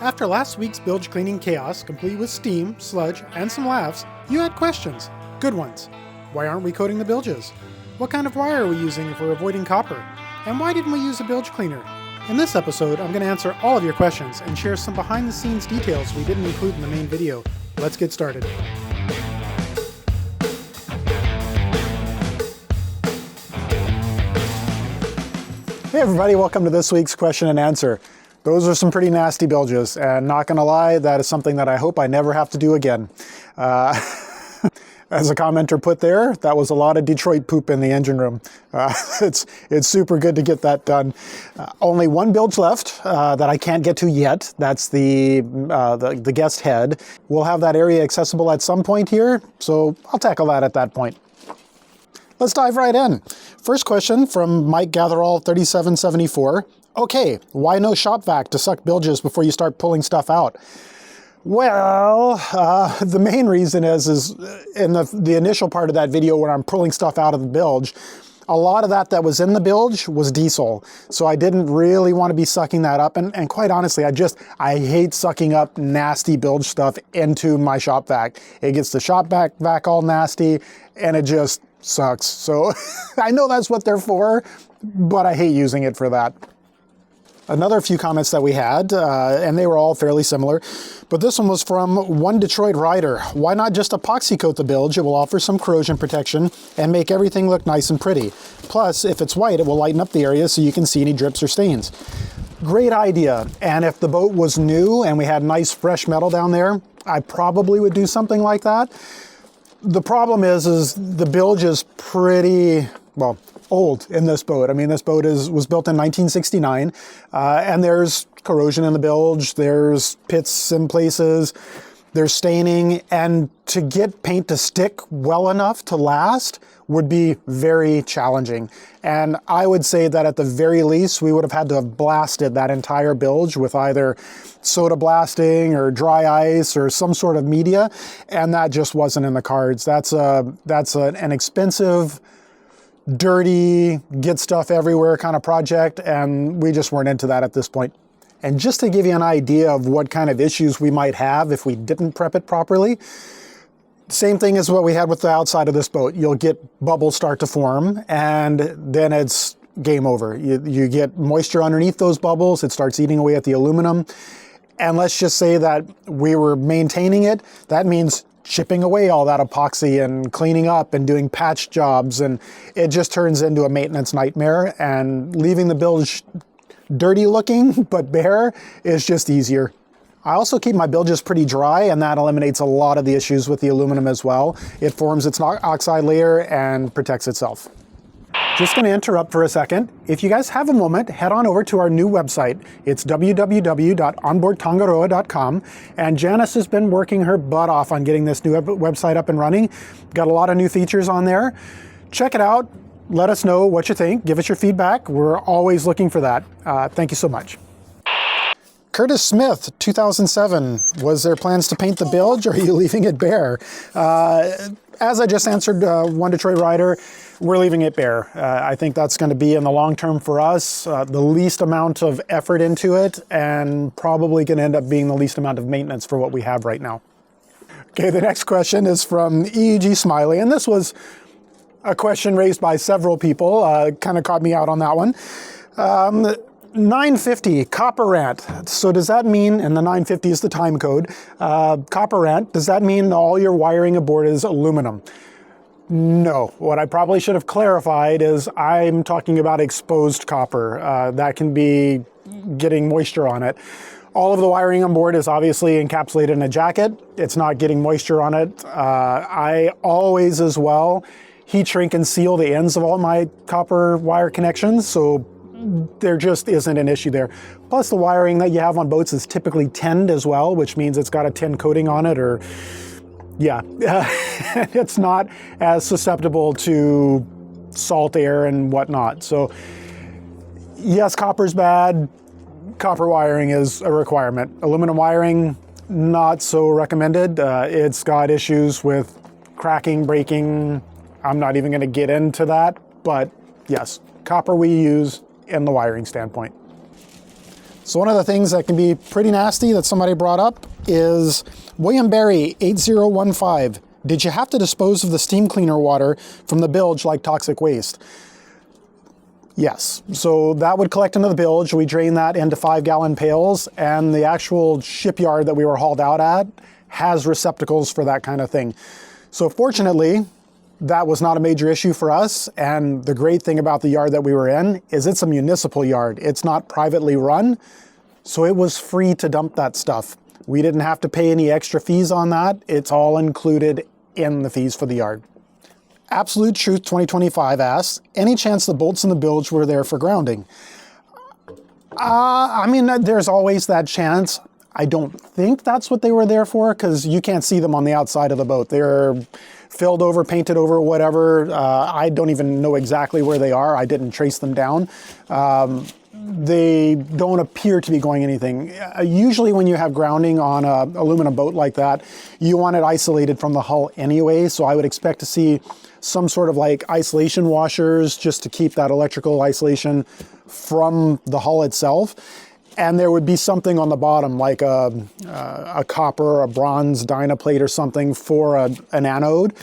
After last week's bilge cleaning chaos, complete with steam, sludge, and some laughs, you had questions. Good ones. Why aren't we coating the bilges? What kind of wire are we using if we're avoiding copper? And why didn't we use a bilge cleaner? In this episode, I'm going to answer all of your questions and share some behind-the-scenes details we didn't include in the main video. Let's get started. Hey everybody, welcome to this week's question and answer. Those are some pretty nasty bilges, and not gonna lie, that is something that I hope I never have to do again. As a commenter put there, that was a lot of Detroit poop in the engine room. It's super good to get that done. Only one bilge left that I can't get to yet. That's the guest head. We'll have that area accessible at some point here, so I'll tackle that at that point. Let's dive right in. First question from Mike Gatherall 3774. Okay, why no shop vac to suck bilges before you start pulling stuff out? Well, the main reason is in the initial part of that video when I'm pulling stuff out of the bilge, a lot of that was in the bilge was diesel. So I didn't really want to be sucking that up. And quite honestly, I hate sucking up nasty bilge stuff into my shop vac. It gets the shop vac all nasty and it just sucks. So I know that's what they're for, but I hate using it for that. Another few comments that we had, and they were all fairly similar, but this one was from One Detroit Rider. Why not just epoxy coat the bilge? It will offer some corrosion protection and make everything look nice and pretty. Plus, if it's white, it will lighten up the area so you can see any drips or stains. Great idea. And if the boat was new and we had nice fresh metal down there, I probably would do something like that. The problem is the bilge is pretty, well, old in this boat. I mean, this boat was built in 1969, and there's corrosion in the bilge, there's pits in places, there's staining, and to get paint to stick well enough to last would be very challenging. And I would say that at the very least, we would have had to have blasted that entire bilge with either soda blasting or dry ice or some sort of media, and that just wasn't in the cards. That's an expensive, dirty, get stuff everywhere kind of project, and we just weren't into that at this point. And just to give you an idea of what kind of issues we might have if we didn't prep it properly, same thing as what we had with the outside of this boat. You'll get bubbles start to form, and then it's game over. You get moisture underneath those bubbles, it starts eating away at the aluminum, and let's just say that we were maintaining it. That means chipping away all that epoxy and cleaning up and doing patch jobs, and it just turns into a maintenance nightmare, and leaving the bilge dirty looking but bare is just easier. I also keep my bilges pretty dry, and that eliminates a lot of the issues with the aluminum as well. It forms its oxide layer and protects itself. Just going to interrupt for a second. If you guys have a moment, head on over to our new website. It's www.onboardtangaroa.com, and Janice has been working her butt off on getting this new website up and running. Got a lot of new features on there. Check it out. Let us know what you think. Give us your feedback. We're always looking for that. Thank you so much. Curtis Smith, 2007. Was there plans to paint the bilge, or are you leaving it bare? As I just answered One Detroit Rider, we're leaving it bare. I think that's going to be in the long term for us, the least amount of effort into it, and probably going to end up being the least amount of maintenance for what we have right now. Okay, the next question is from EEG Smiley, and this was a question raised by several people, kind of caught me out on that one. 950 copper rant. So does that mean, and the 950 is the time code, copper rant, does that mean all your wiring aboard is aluminum? No. What I probably should have clarified is I'm talking about exposed copper. That can be getting moisture on it. All of the wiring on board is obviously encapsulated in a jacket. It's not getting moisture on it. I always as well heat shrink and seal the ends of all my copper wire connections, so there just isn't an issue there. Plus the wiring that you have on boats is typically tinned as well, which means it's got a tin coating on it, or yeah, it's not as susceptible to salt air and whatnot. So yes, copper's bad. Copper wiring is a requirement. Aluminum wiring, not so recommended. It's got issues with cracking, breaking. I'm not even going to get into that, but yes, copper we use in the wiring standpoint. So one of the things that can be pretty nasty that somebody brought up is William Barry 8015. Did you have to dispose of the steam cleaner water from the bilge like toxic waste? Yes. So that would collect into the bilge. We drain that into 5-gallon pails, and the actual shipyard that we were hauled out at has receptacles for that kind of thing. So fortunately, that was not a major issue for us. And the great thing about the yard that we were in is it's a municipal yard. It's not privately run. So it was free to dump that stuff. We didn't have to pay any extra fees on that. It's all included in the fees for the yard. Absolute Truth 2025 asks, any chance the bolts in the bilge were there for grounding? I mean, there's always that chance. I don't think that's what they were there for, because you can't see them on the outside of the boat. They're filled over, painted over, whatever. I don't even know exactly where they are. I didn't trace them down. They don't appear to be going anything. Usually when you have grounding on an aluminum boat like that, you want it isolated from the hull anyway, so I would expect to see some sort of like isolation washers just to keep that electrical isolation from the hull itself. And there would be something on the bottom like a copper or a bronze dynaplate or something for an anode.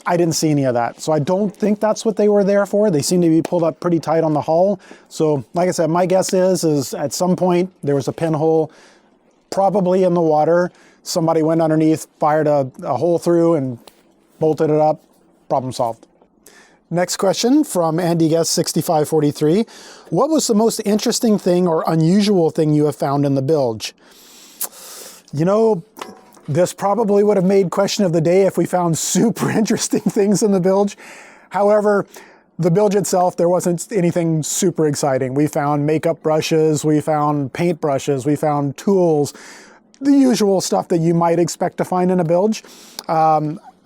I didn't see any of that. So I don't think that's what they were there for. They seem to be pulled up pretty tight on the hull. So like I said, my guess is at some point there was a pinhole probably in the water. Somebody went underneath, fired a hole through and bolted it up. Problem solved. Next question from Andy Guest 6543. What was the most interesting thing or unusual thing you have found in the bilge? You know, this probably would have made question of the day if we found super interesting things in the bilge. However, the bilge itself, there wasn't anything super exciting. We found makeup brushes, we found paint brushes, we found tools, the usual stuff that you might expect to find in a bilge.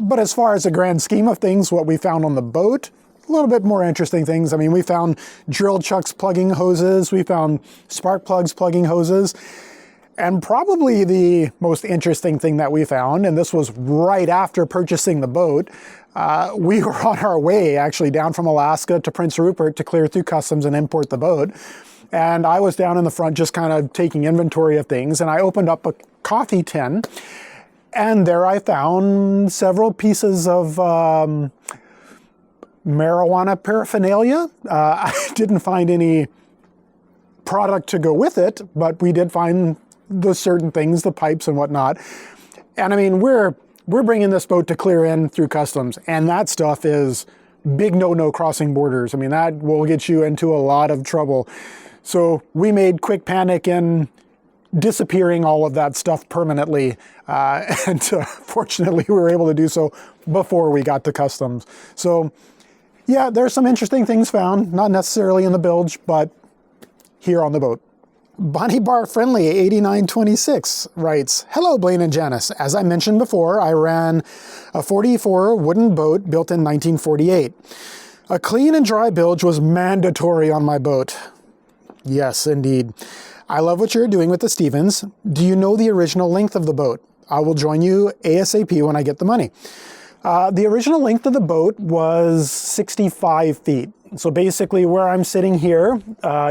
But as far as the grand scheme of things, what we found on the boat, a little bit more interesting things. I mean, we found drill chucks plugging hoses, we found spark plugs plugging hoses, and probably the most interesting thing that we found, and this was right after purchasing the boat, we were on our way actually down from Alaska to Prince Rupert to clear through customs and import the boat. And I was down in the front just kind of taking inventory of things, and I opened up a coffee tin, and there I found several pieces of marijuana paraphernalia. I didn't find any product to go with it, but we did find the certain things, the pipes and whatnot. And I mean, we're bringing this boat to clear in through customs, and that stuff is big no-no crossing borders. I mean, that will get you into a lot of trouble. So we made quick panic in disappearing all of that stuff permanently. And fortunately, we were able to do so before we got to customs. So yeah, there's some interesting things found, not necessarily in the bilge, but here on the boat. Bonnie Bar Friendly 8926 writes, hello, Blaine and Janice. As I mentioned before, I ran a 44 wooden boat built in 1948. A clean and dry bilge was mandatory on my boat. Yes, indeed. I love what you're doing with the Stevens. Do you know the original length of the boat? I will join you ASAP when I get the money. The original length of the boat was 65 feet. So basically where I'm sitting here,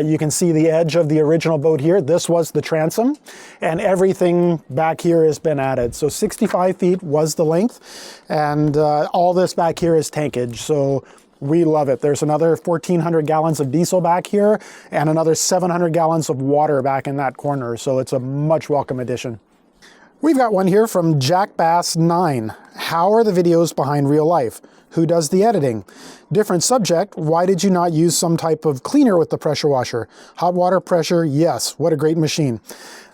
you can see the edge of the original boat here. This was the transom, and everything back here has been added. So 65 feet was the length, and all this back here is tankage. So we love it. There's another 1,400 gallons of diesel back here and another 700 gallons of water back in that corner. So it's a much welcome addition. We've got one here from Jack Bass 9. How are the videos behind real life? Who does the editing? Different subject. Why did you not use some type of cleaner with the pressure washer? Hot water pressure, yes. What a great machine.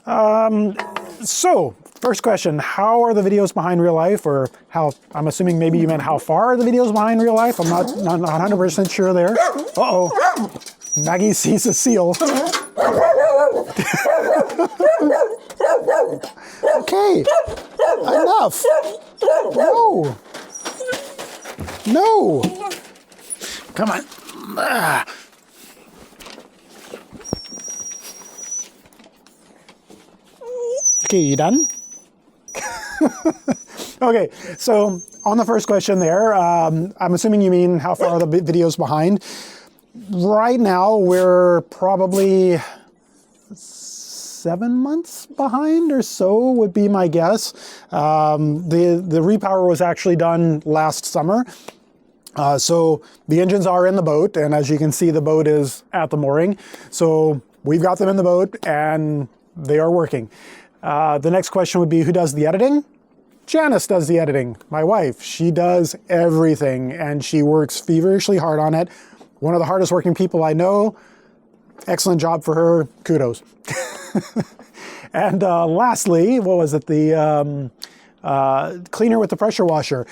So, first question, how are the videos behind real life? Or how, I'm assuming maybe you meant how far are the videos behind real life? I'm not 100% sure there. Uh-oh. Maggie sees a seal. Okay, enough. No. No. Come on. Okay, you done? Okay, so on the first question there, I'm assuming you mean how far are the videos behind? Right now, we're probably 7 months behind or so would be my guess. The repower was actually done last summer. So the engines are in the boat, and as you can see, the boat is at the mooring. So we've got them in the boat and they are working. The next question would be, who does the editing? Janice does the editing, my wife. She does everything and she works feverishly hard on it. One of the hardest working people I know. Excellent job for her. Kudos. And lastly, what was it? The cleaner with the pressure washer.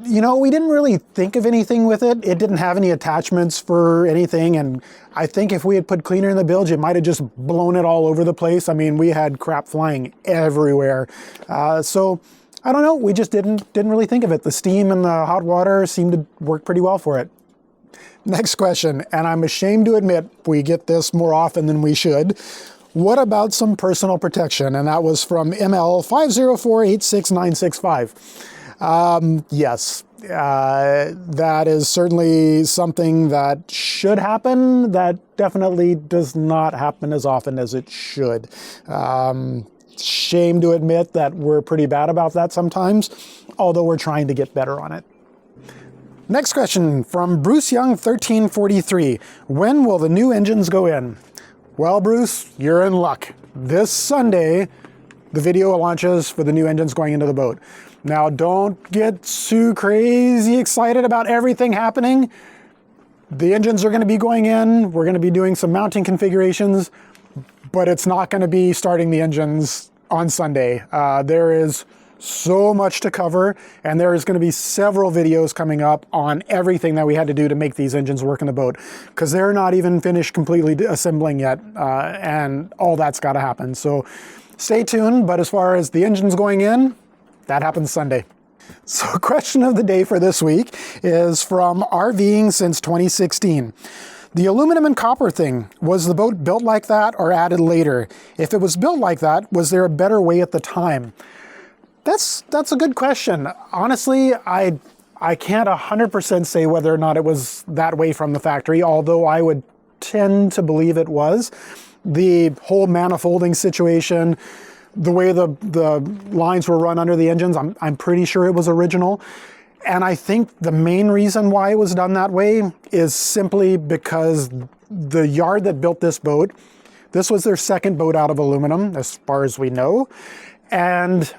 You know, we didn't really think of anything with it. It didn't have any attachments for anything. And I think if we had put cleaner in the bilge, it might have just blown it all over the place. I mean, we had crap flying everywhere. So I don't know. We just didn't really think of it. The steam and the hot water seemed to work pretty well for it. Next question, and I'm ashamed to admit we get this more often than we should. What about some personal protection? And that was from ML 504869665. Yes, that is certainly something that should happen. That definitely does not happen as often as it should. Shame to admit that we're pretty bad about that sometimes, although we're trying to get better on it. Next question from Bruce Young 1343. When will the new engines go in? Well, Bruce, you're in luck. This Sunday, the video launches for the new engines going into the boat. Now, don't get too crazy excited about everything happening. The engines are going to be going in. We're going to be doing some mounting configurations, but it's not going to be starting the engines on Sunday. There is so much to cover, and there is going to be several videos coming up on everything that we had to do to make these engines work in the boat, because they're not even finished completely assembling yet, and all that's got to happen. So stay tuned, but as far as the engines going in, that happens Sunday. So question of the day for this week is from RVing since 2016. The aluminum and copper thing, was the boat built like that or added later? If it was built like that, was there a better way at the time? That's a good question. Honestly, I can't 100% say whether or not it was that way from the factory, although I would tend to believe it was. The whole manifolding situation, the way the lines were run under the engines, I'm pretty sure it was original. And I think the main reason why it was done that way is simply because the yard that built this boat, this was their second boat out of aluminum, as far as we know. And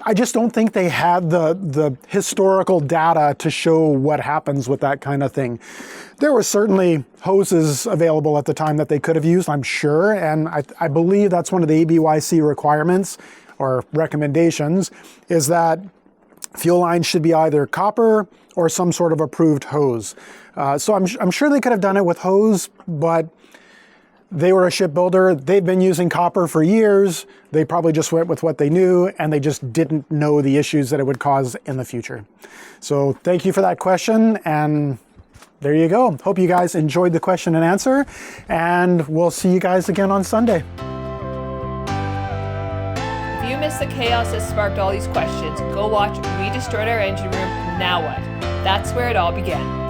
I just don't think they had the historical data to show what happens with that kind of thing. There were certainly hoses available at the time that they could have used, I'm sure, and I believe that's one of the ABYC requirements or recommendations, is that fuel lines should be either copper or some sort of approved hose. So I'm sure they could have done it with hose, but they were a shipbuilder. They've been using copper for years. They probably just went with what they knew, and they just didn't know the issues that it would cause in the future. So thank you for that question, and there you go. Hope you guys enjoyed the question and answer, and we'll see you guys again on Sunday. If you missed the chaos that sparked all these questions, go watch We Destroyed Our Engine Room, Now What? That's where it all began.